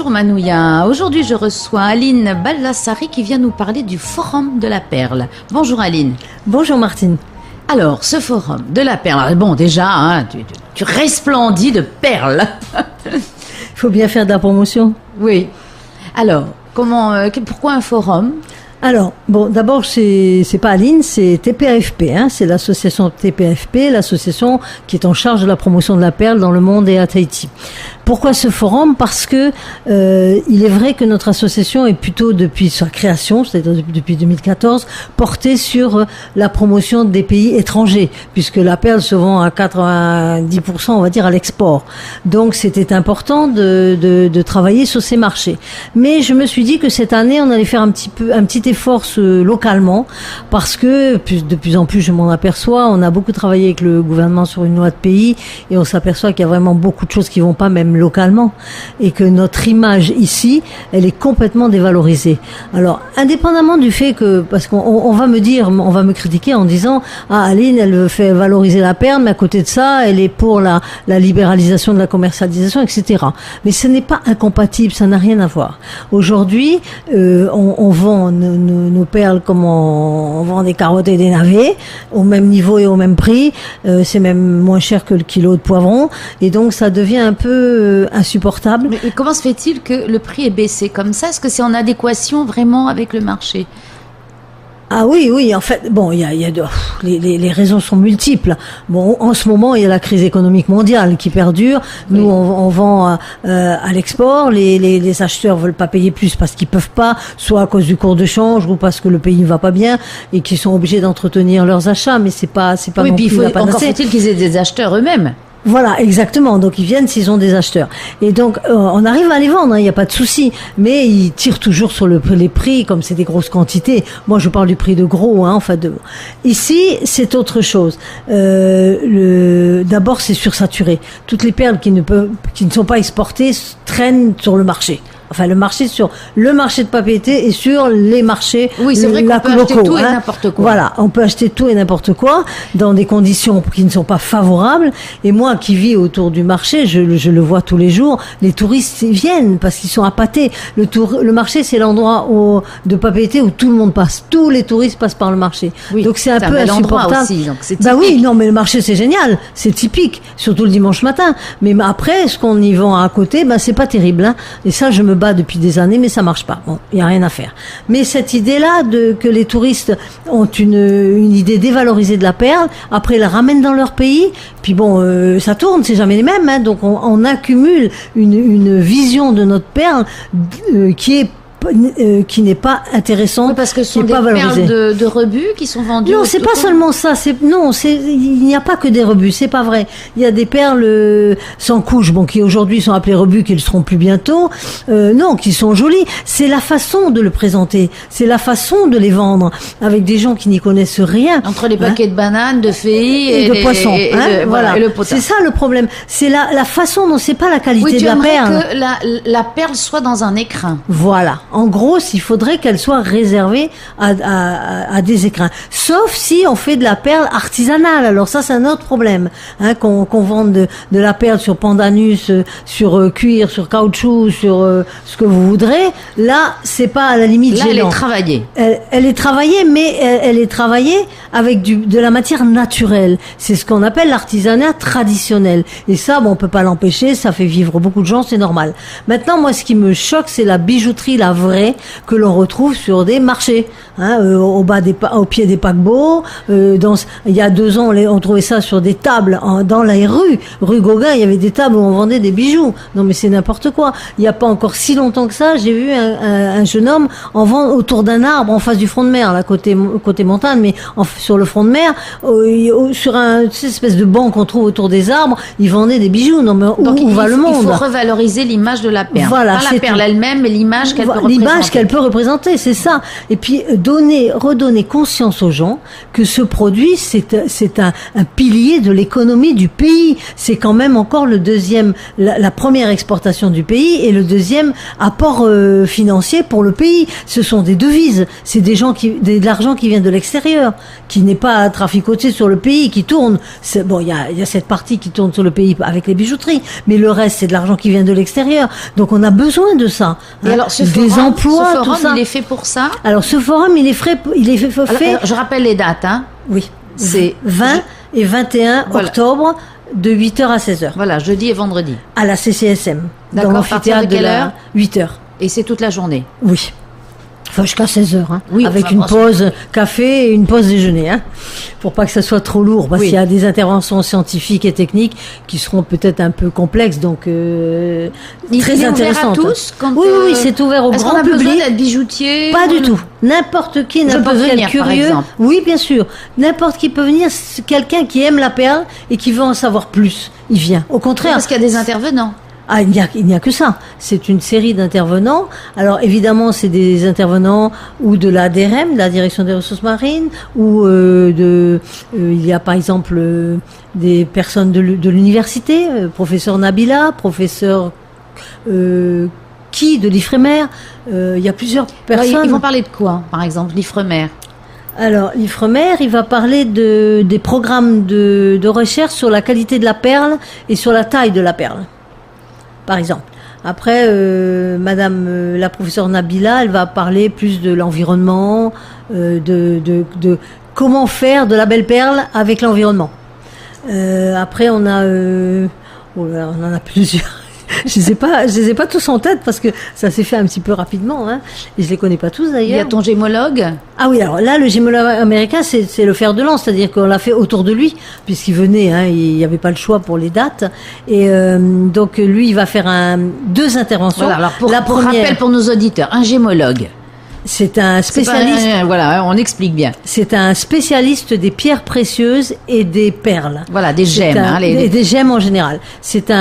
Bonjour Manouya, aujourd'hui je reçois Aline Baldassari qui vient nous parler du Forum de la Perle. Bonjour Aline. Bonjour Martine. Alors, ce Forum de la Perle, bon déjà, hein, tu resplendis de perles. Il faut bien faire de la promotion. Oui. Alors, pourquoi un forum ? Alors, bon, d'abord, c'est pas Aline, c'est TPAFP, hein, c'est l'association TPAFP, l'association qui est en charge de la promotion de la perle dans le monde et à Tahiti. Pourquoi ce forum ? Parce que il est vrai que notre association est plutôt depuis sa création, c'est-à-dire depuis 2014, portée sur la promotion des pays étrangers, puisque la perle se vend à 90%, on va dire, à l'export. Donc, c'était important de travailler sur ces marchés. Mais je me suis dit que cette année, on allait faire un petit effort localement, parce que de plus en plus, je m'en aperçois, on a beaucoup travaillé avec le gouvernement sur une loi de pays, et on s'aperçoit qu'il y a vraiment beaucoup de choses qui vont pas, même localement, et que notre image ici, elle est complètement dévalorisée. Alors, indépendamment du fait que, parce qu'on va me critiquer en disant, ah, Aline, elle fait valoriser la perle, mais à côté de ça, elle est pour la libéralisation de la commercialisation, etc. Mais ce n'est pas incompatible, ça n'a rien à voir. Aujourd'hui, on vend nos perles comme on vend des carottes et des navets, au même niveau et au même prix, c'est même moins cher que le kilo de poivron, et donc ça devient un peu insupportable. Mais comment se fait-il que le prix est baissé comme ça ? Est-ce que c'est en adéquation vraiment avec le marché ? Ah oui, en fait, bon, les raisons sont multiples. Bon, en ce moment, il y a la crise économique mondiale qui perdure. Nous, oui. on vend à l'export. Les acheteurs veulent pas payer plus parce qu'ils peuvent pas, soit à cause du cours de change ou parce que le pays ne va pas bien et qu'ils sont obligés d'entretenir leurs achats. Mais c'est pas oui, non puis plus la panacée. Encore faut-il qu'ils aient des acheteurs eux-mêmes. Voilà, exactement. Donc ils viennent s'ils ont des acheteurs. Et donc on arrive à les vendre, il n'y a pas de souci. Mais ils tirent toujours sur les prix, comme c'est des grosses quantités. Moi, je parle du prix de gros, hein. Enfin, ici, c'est autre chose. D'abord, c'est sursaturé. Toutes les perles qui ne sont pas exportées traînent sur le marché. Enfin, le marché de Papeete et sur les marchés locaux. Oui, c'est vrai qu'on peut acheter tout et n'importe quoi. Voilà, on peut acheter tout et n'importe quoi dans des conditions qui ne sont pas favorables. Et moi, qui vis autour du marché, je le vois tous les jours. Les touristes viennent parce qu'ils sont appâtés. Le marché, c'est l'endroit de Papeete où tout le monde passe. Tous les touristes passent par le marché. Oui, donc c'est un peu insupportable. Aussi, donc c'est typique. Bah oui, non, mais le marché c'est génial, c'est typique, surtout le dimanche matin. Mais après, ce qu'on y vend à côté, c'est pas terrible, hein. Et ça, je me bats depuis des années, mais ça marche pas. Bon, il y a rien à faire. Mais cette idée-là que les touristes ont une idée dévalorisée de la perle, après ils la ramènent dans leur pays, puis bon, ça tourne, c'est jamais les mêmes, hein. Donc on accumule une vision de notre perle qui n'est pas intéressante, oui, parce que ce sont des perles de rebut qui sont vendues. Non, c'est pas seulement ça. Il n'y a pas que des rebuts. C'est pas vrai. Il y a des perles sans couche, bon, qui aujourd'hui sont appelées rebuts, qui le seront plus bientôt. Non, qui sont jolies. C'est la façon de le présenter. C'est la façon de les vendre avec des gens qui n'y connaissent rien. Entre les paquets de bananes, de feuilles et de poissons. Voilà. Et le potin. C'est ça le problème. C'est la façon dont c'est pas la qualité de la perle. Oui, tu aimerais que la perle soit dans un écrin. Voilà. En gros, il faudrait qu'elle soit réservée à des écrins. Sauf si on fait de la perle artisanale. Alors ça, c'est un autre problème. Hein, qu'on vende de la perle sur pandanus, sur cuir, sur caoutchouc, sur ce que vous voudrez. Là, c'est pas à la limite gênant. Là, elle est travaillée. Elle est travaillée, mais elle est travaillée avec de la matière naturelle. C'est ce qu'on appelle l'artisanat traditionnel. Et ça, bon, on peut pas l'empêcher. Ça fait vivre beaucoup de gens, c'est normal. Maintenant, moi, ce qui me choque, c'est la bijouterie, la vraie, que l'on retrouve sur des marchés, hein, au pied des paquebots. Il y a 2 ans, on trouvait ça sur des tables dans la rue Gauguin. Il y avait des tables où on vendait des bijoux. Non, mais c'est n'importe quoi. Il n'y a pas encore si longtemps que ça, j'ai vu un jeune homme en vendre autour d'un arbre en face du front de mer, là, côté montagne, mais sur le front de mer, sur cette espèce de banc qu'on trouve autour des arbres, il vendait des bijoux. Non, mais où va le monde ? Il faut revaloriser l'image de la perle. Voilà, pas la perle elle-même, mais l'image qu'elle peut représenter. l'image qu'elle peut représenter, c'est ça. Et puis redonner conscience aux gens que ce produit, c'est un pilier de l'économie du pays. C'est quand même encore la première exportation du pays et le deuxième apport financier pour le pays. Ce sont des devises, c'est de l'argent qui vient de l'extérieur, qui n'est pas traficoté sur le pays, qui tourne. Bon, il y a cette partie qui tourne sur le pays avec les bijouteries, mais le reste, c'est de l'argent qui vient de l'extérieur. Donc on a besoin de ça. Et alors, emplois, ce forum, tout ça. Il est fait pour ça. Alors ce forum, il est fait. Alors, je rappelle les dates, hein. Oui. C'est 20 et 21 octobre de 8h à 16h. Voilà, jeudi et vendredi. À la CCSM. Dans l'amphithéâtre de la 8h. Et c'est toute la journée. Oui. Enfin, jusqu'à 16h, hein, oui, avec une pause café et une pause déjeuner, hein, pour pas que ça soit trop lourd, parce qu'il y a des interventions scientifiques et techniques qui seront peut-être un peu complexes, donc très intéressantes. Ouvert à tous oui, c'est ouvert au grand public. Est-ce qu'on a besoin d'être bijoutier? Pas du tout. N'importe qui, n'importe quel curieux. Oui, bien sûr. N'importe qui peut venir. Quelqu'un qui aime la perle et qui veut en savoir plus, il vient. Au contraire. Parce qu'il y a des intervenants. Ah, il n'y a que ça. C'est une série d'intervenants. Alors évidemment, c'est des intervenants ou de la DRM, la Direction des Ressources Marines, ou il y a par exemple des personnes de l'université, professeur Nabila, professeur de l'Ifremer. Il y a plusieurs personnes. Ils vont parler de quoi, par exemple, l'Ifremer? Alors, l'Ifremer, il va parler des programmes de recherche sur la qualité de la perle et sur la taille de la perle, par exemple. Après, Madame la professeure Nabila, elle va parler plus de l'environnement, de comment faire de la belle perle avec l'environnement. Après, on en a plusieurs. Je les ai pas tous en tête parce que ça s'est fait un petit peu rapidement, hein, et je les connais pas tous d'ailleurs. Il y a ton gémologue. Ah oui, alors là, le gémologue américain, c'est le fer de lance, c'est-à-dire qu'on l'a fait autour de lui, puisqu'il venait, hein, il n'y avait pas le choix pour les dates, et donc lui, il va faire deux interventions. Voilà, alors pour rappel pour nos auditeurs, un gémologue. C'est un spécialiste. Voilà, on explique bien. C'est un spécialiste des pierres précieuses et des perles. Voilà, des gemmes. Des gemmes en général. C'est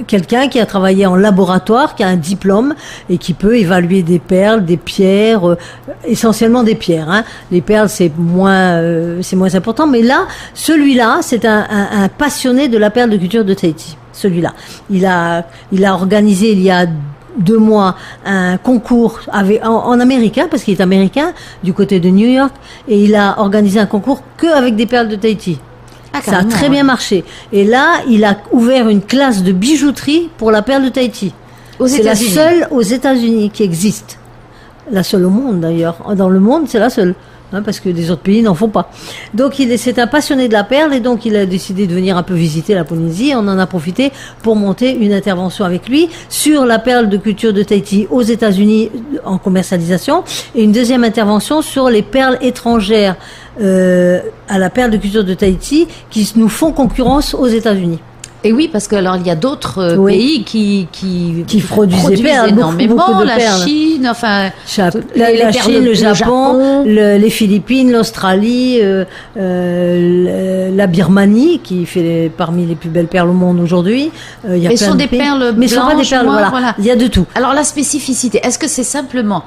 quelqu'un qui a travaillé en laboratoire, qui a un diplôme et qui peut évaluer des perles, des pierres, essentiellement des pierres. Hein. Les perles, c'est moins important. Mais là, celui-là, c'est un passionné de la perle de culture de Tahiti. Celui-là, il a organisé il y a 2 mois un concours en américain, parce qu'il est américain, du côté de New York, et il a organisé un concours qu'avec des perles de Tahiti. Ça a très bien marché. Et là, il a ouvert une classe de bijouterie pour la perle de Tahiti. C'est la seule aux États-Unis qui existe. La seule au monde d'ailleurs. Dans le monde, c'est la seule. Hein, parce que les autres pays n'en font pas. Donc c'est un passionné de la perle et donc il a décidé de venir un peu visiter la Polynésie. On en a profité pour monter une intervention avec lui sur la perle de culture de Tahiti aux États-Unis en commercialisation et une deuxième intervention sur les perles étrangères à la perle de culture de Tahiti qui nous font concurrence aux États-Unis. Et oui, parce que alors il y a d'autres pays qui produisent des perles, énormément, beaucoup de la perles. Chine, enfin la Chine, le Japon, les Philippines, l'Australie, la Birmanie qui fait parmi les plus belles perles au monde aujourd'hui. Mais ce sont des perles blanches, mais ce sont pas des perles, voilà. Il y a de tout. Alors la spécificité, est-ce que c'est simplement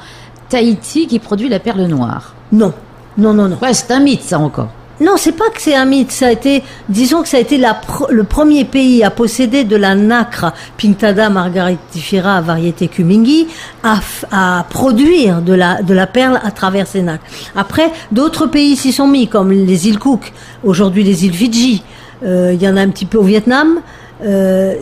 Tahiti qui produit la perle noire? Non. Ouais, c'est un mythe ça encore. Non, c'est pas que c'est un mythe. Disons que ça a été le premier pays à posséder de la nacre Pinctada margaritifera variété Kumingi, à produire de la perle à travers ces nacres. Après, d'autres pays s'y sont mis, comme les îles Cook, aujourd'hui les îles Fidji. Il y en a un petit peu au Vietnam.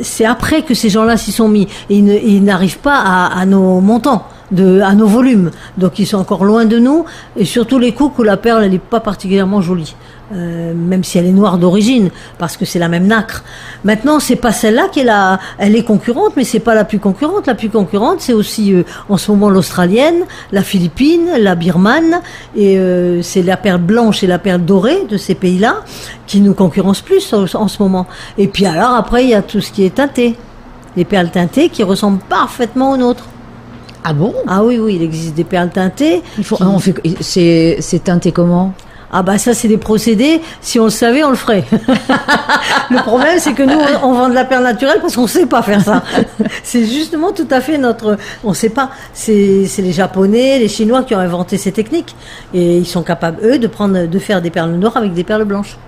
C'est après que ces gens-là s'y sont mis. Et ils n'arrivent pas à nos montants. À nos volumes, donc ils sont encore loin de nous, et surtout les Cook où la perle elle n'est pas particulièrement jolie, même si elle est noire d'origine, parce que c'est la même nacre. Maintenant c'est pas celle-là elle est concurrente, mais c'est pas la plus concurrente. La plus concurrente c'est aussi en ce moment l'australienne, la philippine, la birmane, et c'est la perle blanche et la perle dorée de ces pays-là qui nous concurrencent plus en ce moment. Et puis alors après il y a tout ce qui est teinté, les perles teintées qui ressemblent parfaitement aux nôtres. Ah bon? Ah oui, il existe des perles teintées. C'est teinté comment? Ah bah ça c'est des procédés, si on le savait on le ferait. Le problème c'est que nous on vend de la perle naturelle parce qu'on sait pas faire ça. C'est justement tout à fait on sait pas, c'est les Japonais, les Chinois qui ont inventé ces techniques et ils sont capables eux de faire des perles noires avec des perles blanches.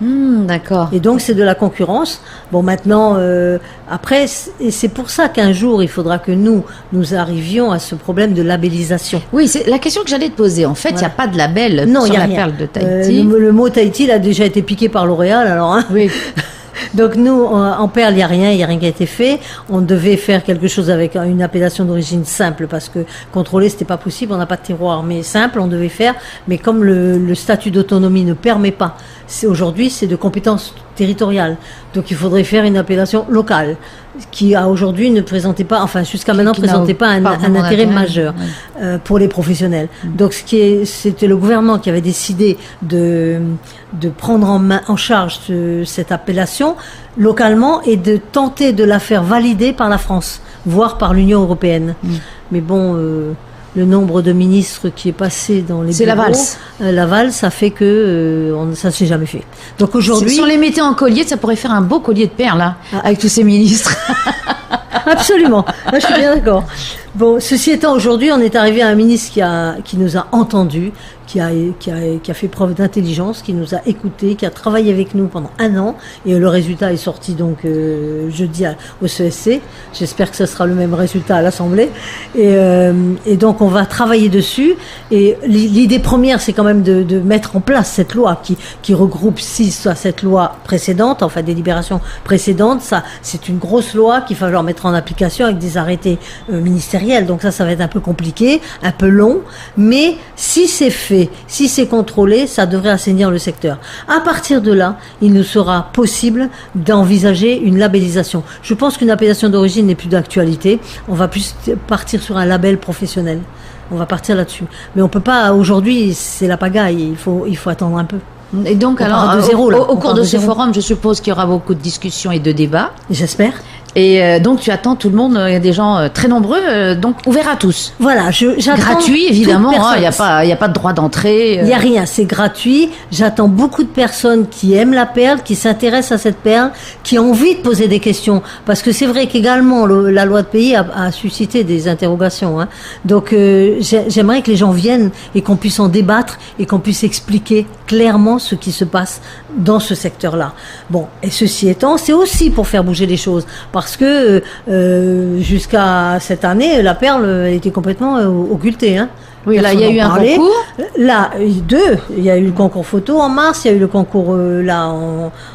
D'accord. Et donc c'est de la concurrence. Bon maintenant, après, et c'est pour ça qu'un jour il faudra que nous arrivions à ce problème de labellisation. Oui, c'est la question que j'allais te poser. En fait, il n'y a pas de label sur la perle de Tahiti. Le mot Tahiti il a déjà été piqué par L'Oréal, alors. Hein. Oui. Donc nous, en perle, il n'y a rien qui a été fait. On devait faire quelque chose avec une appellation d'origine simple parce que contrôler, c'était pas possible. On n'a pas de terroir, mais simple, on devait faire. Mais comme le statut d'autonomie ne permet pas, aujourd'hui, c'est de compétence territoriale. Donc il faudrait faire une appellation locale qui aujourd'hui ne présentait pas, enfin jusqu'à maintenant présentait pas un intérêt majeur pour les professionnels. Donc c'était le gouvernement qui avait décidé de prendre en charge cette appellation localement et de tenter de la faire valider par la France, voire par l'Union européenne. Mais bon, le nombre de ministres qui est passé dans les bureaux, la valse. La valse, ça fait que ça ne s'est jamais fait. Donc aujourd'hui, si on les mettait en collier, ça pourrait faire un beau collier de perles, là, avec tous ces ministres. Absolument, là, je suis bien d'accord. Bon, ceci étant, aujourd'hui, on est arrivé à un ministre qui nous a entendus, qui a fait preuve d'intelligence, qui nous a écoutés, qui a travaillé avec nous pendant 1 an, et le résultat est sorti donc jeudi au CESC. J'espère que ce sera le même résultat à l'Assemblée. Et donc on va travailler dessus. Et l'idée première, c'est quand même de mettre en place cette loi qui regroupe 6 à 7 lois précédentes, enfin des libérations précédentes. Ça, c'est une grosse loi qu'il va falloir mettre en application avec des arrêtés ministériels. Donc ça va être un peu compliqué, un peu long, mais si c'est fait, si c'est contrôlé, ça devrait assainir le secteur. À partir de là, il nous sera possible d'envisager une labellisation. Je pense qu'une appellation d'origine n'est plus d'actualité. On va plus partir sur un label professionnel. On va partir là-dessus. Mais on peut pas, aujourd'hui, c'est la pagaille. Il faut attendre un peu. Et donc, alors, au cours de ce forum, je suppose qu'il y aura beaucoup de discussions et de débats. J'espère. Et donc tu attends tout le monde, il y a des gens très nombreux, donc ouvert à tous. Voilà, j'attends gratuit évidemment, il n'y a pas de droit d'entrée. Il n'y a rien, c'est gratuit. J'attends beaucoup de personnes qui aiment la perle, qui s'intéressent à cette perle, qui ont envie de poser des questions, parce que c'est vrai qu'également la loi de pays a suscité des interrogations. Hein. Donc j'aimerais que les gens viennent et qu'on puisse en débattre et qu'on puisse expliquer clairement ce qui se passe dans ce secteur-là. Bon, et ceci étant, c'est aussi pour faire bouger les choses. Parce que jusqu'à cette année, la perle était complètement occultée. Hein. Oui, là, il y a eu un concours. Là, il y a eu le concours photo en mars, il y a eu le concours là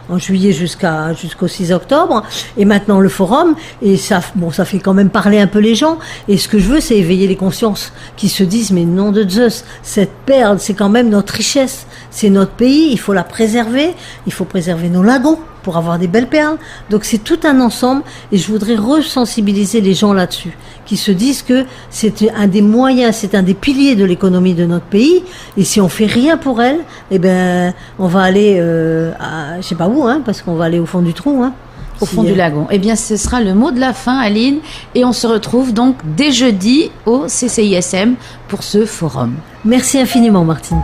en juillet jusqu'au 6 octobre, et maintenant le forum. Et ça fait quand même parler un peu les gens. Et ce que je veux, c'est éveiller les consciences qui se disent, mais nom de Zeus, cette perle, c'est quand même notre richesse, c'est notre pays, il faut la préserver, il faut préserver nos lagons pour avoir des belles perles. Donc c'est tout un ensemble et je voudrais resensibiliser les gens là-dessus, qui se disent que c'est un des moyens, c'est un des piliers de l'économie de notre pays et si on fait rien pour elle, eh ben on va aller à je sais pas où, hein, parce qu'on va aller au fond du trou. Hein. Au fond du lagon. Eh bien, ce sera le mot de la fin, Aline. Et on se retrouve donc dès jeudi au CCISM pour ce forum. Merci infiniment, Martine.